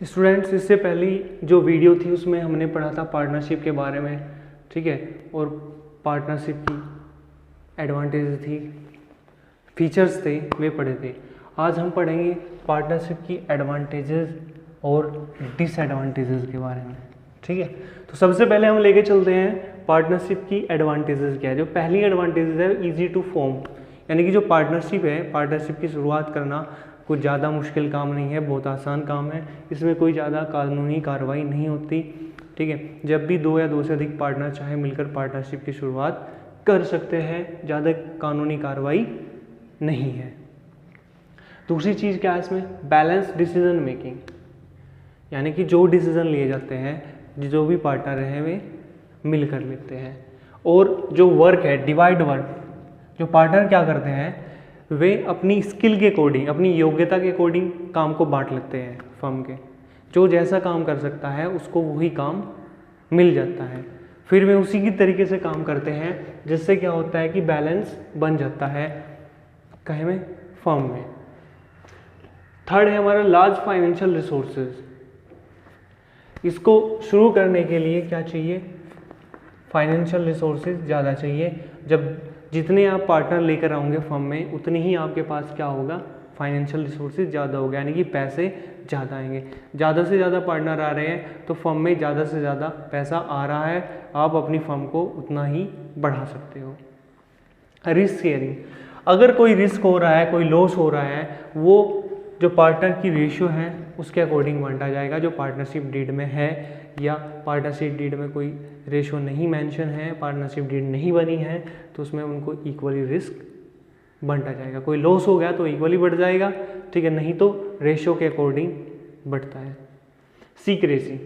Students, इससे पहली जो वीडियो थी उसमें हमने पढ़ा था पार्टनरशिप के बारे में, ठीक है, और पार्टनरशिप की एडवांटेज थी, फीचर्स थे, वे पढ़े थे। आज हम पढ़ेंगे पार्टनरशिप की एडवांटेजेस और डिसएडवांटेजेस के बारे में, ठीक है। तो सबसे पहले हम लेके चलते हैं पार्टनरशिप की एडवांटेजेस क्या है। जो पहली एडवांटेजेस है, इजी टू फॉर्म, यानी कि जो पार्टनरशिप है, पार्टनरशिप की शुरुआत करना कुछ ज़्यादा मुश्किल काम नहीं है, बहुत आसान काम है। इसमें कोई ज़्यादा कानूनी कार्रवाई नहीं होती, ठीक है। जब भी दो या दो से अधिक पार्टनर चाहे मिलकर पार्टनरशिप की शुरुआत कर सकते हैं, ज़्यादा कानूनी कार्रवाई नहीं है। दूसरी चीज़ क्या है इसमें, बैलेंस डिसीजन मेकिंग, यानी कि जो डिसीजन लिए जाते हैं, जो भी पार्टनर हैं वे मिलकर लेते हैं। और जो वर्क है, डिवाइड वर्क, जो पार्टनर क्या करते हैं, वे अपनी स्किल के अकॉर्डिंग, अपनी योग्यता के अकॉर्डिंग काम को बांट लेते हैं। फर्म के जो जैसा काम कर सकता है उसको वही काम मिल जाता है, फिर वे उसी की तरीके से काम करते हैं, जिससे क्या होता है कि बैलेंस बन जाता है कहीं में, फर्म में। थर्ड है हमारा लार्ज फाइनेंशियल रिसोर्सेज। इसको शुरू करने के लिए क्या चाहिए, फाइनेंशियल रिसोर्सेज ज़्यादा चाहिए। जब जितने आप पार्टनर लेकर आओगे फर्म में, उतने ही आपके पास क्या होगा, फाइनेंशियल रिसोर्सेज ज़्यादा होगा, यानी कि पैसे ज़्यादा आएंगे। ज़्यादा से ज़्यादा पार्टनर आ रहे हैं तो फर्म में ज़्यादा से ज़्यादा पैसा आ रहा है, आप अपनी फर्म को उतना ही बढ़ा सकते हो। रिस्क शेयरिंग, अगर कोई रिस्क हो रहा है, कोई लॉस हो रहा है, वो जो पार्टनर की रेशियो है उसके अकॉर्डिंग बांटा जाएगा। जो पार्टनरशिप डीड में है या पार्टनरशिप डीड में कोई रेशियो नहीं मेंशन है, पार्टनरशिप डीड नहीं बनी है, तो उसमें उनको इक्वली रिस्क बांटा जाएगा। कोई लॉस हो गया तो इक्वली बढ़ जाएगा, ठीक है, नहीं तो रेशियो के अकॉर्डिंग बढ़ता है। सीक्रेसी,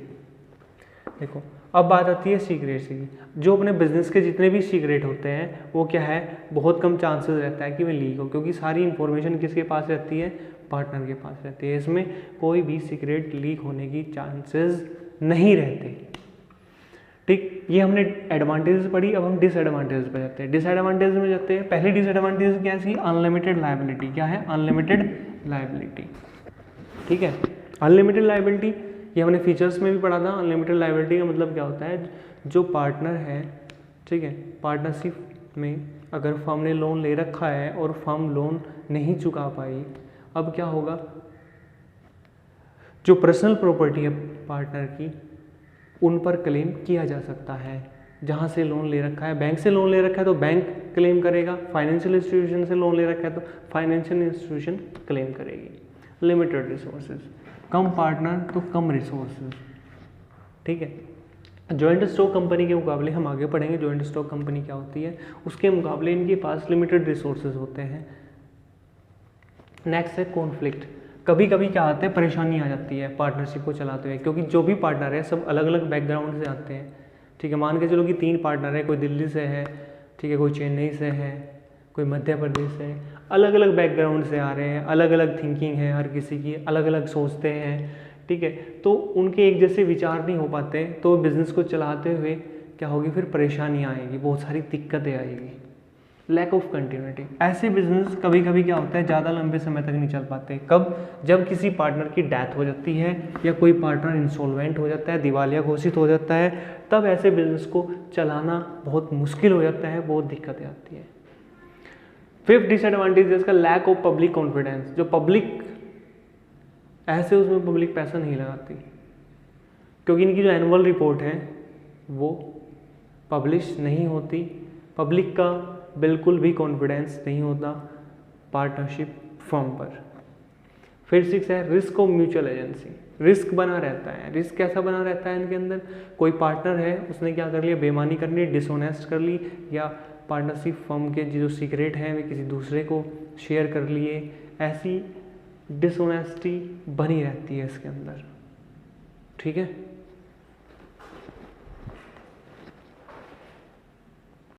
देखो अब बात आती है सीक्रेसी की। जो अपने बिजनेस के जितने भी सीक्रेट होते हैं वो क्या है, बहुत कम चांसेस रहता है कि वे लीक हो, क्योंकि सारी इंफॉर्मेशन किसके पास रहती है, पार्टनर के पास रहती है। इसमें कोई भी सीक्रेट लीक होने की चांसेस नहीं रहते, ठीक। ये हमने एडवांटेजेस पढ़ी, अब हम डिसएडवांटेजेस पे जाते हैं। डिसएडवांटेज में जाते हैं। पहली डिसएडवांटेज क्या है, अनलिमिटेड लायबिलिटी। क्या है, अनलिमिटेड लायबिलिटी, ठीक है। अनलिमिटेड लायबिलिटी ये हमने फीचर्स में भी पढ़ा था। अनलिमिटेड लायबिलिटी का मतलब क्या होता है, जो पार्टनर है, ठीक है, पार्टनरशिप में अगर फर्म ने लोन ले रखा है और फर्म लोन नहीं चुका पाई, अब क्या होगा, जो पर्सनल प्रॉपर्टी है पार्टनर की, उन पर क्लेम किया जा सकता है। जहाँ से लोन ले रखा है, बैंक से लोन ले रखा है तो बैंक क्लेम करेगा, फाइनेंशियल इंस्टीट्यूशन से लोन ले रखा है तो फाइनेंशियल इंस्टीट्यूशन क्लेम करेगी। लिमिटेड रिसोर्सेज, कम पार्टनर तो कम रिसोर्सेज, ठीक है। जॉइंट स्टॉक कंपनी के मुकाबले, हम आगे पढ़ेंगे जॉइंट स्टॉक कंपनी क्या होती है, उसके मुकाबले इनके पास लिमिटेड रिसोर्सेज होते हैं। नेक्स्ट है कॉन्फ्लिक्ट। कभी कभी क्या आता है, परेशानी आ जाती है पार्टनरशिप को चलाते हुए, क्योंकि जो भी पार्टनर है सब अलग अलग बैकग्राउंड से आते हैं, ठीक है। मान के चलो कि 3 पार्टनर है, कोई दिल्ली से है, ठीक है, कोई चेन्नई से है, कोई मध्य प्रदेश से है, अलग अलग बैकग्राउंड से आ रहे हैं, अलग अलग थिंकिंग है, हर किसी की अलग अलग सोचते हैं, ठीक है। तो उनके एक जैसे विचार नहीं हो पाते, तो बिजनेस को चलाते हुए क्या होगी, फिर परेशानियाँ आएगी, बहुत सारी दिक्कतें आएगी। लैक ऑफ कंटिन्यूटी, ऐसे बिजनेस कभी कभी क्या होता है, ज़्यादा लंबे समय तक नहीं चल पाते। कब, जब किसी पार्टनर की डेथ हो जाती है या कोई पार्टनर इंसॉल्वेंट हो जाता है, दिवालिया घोषित हो जाता है, तब ऐसे बिजनेस को चलाना बहुत मुश्किल हो जाता है, बहुत दिक्कतें आती है। फिफ्थ डिसएडवांटेज है इसका, लैक ऑफ पब्लिक कॉन्फिडेंस। जो पब्लिक ऐसे उसमें पब्लिक पैसा नहीं लगाती, क्योंकि इनकी जो एनुअल रिपोर्ट है वो पब्लिश नहीं होती, पब्लिक का बिल्कुल भी कॉन्फिडेंस नहीं होता पार्टनरशिप फर्म पर। फिर 6 है risk of mutual agency. Risk बना रहता है। रिस्क कैसा बना रहता है इनके अंदर, कोई पार्टनर है, उसने क्या कर लिया, बेईमानी कर ली, डिसऑनेस्ट कर ली, या पार्टनरशिप फर्म के जो सीक्रेट हैं वे किसी दूसरे को शेयर कर लिए, ऐसी डिसऑनेस्टी बनी रहती है इसके अंदर, ठीक है।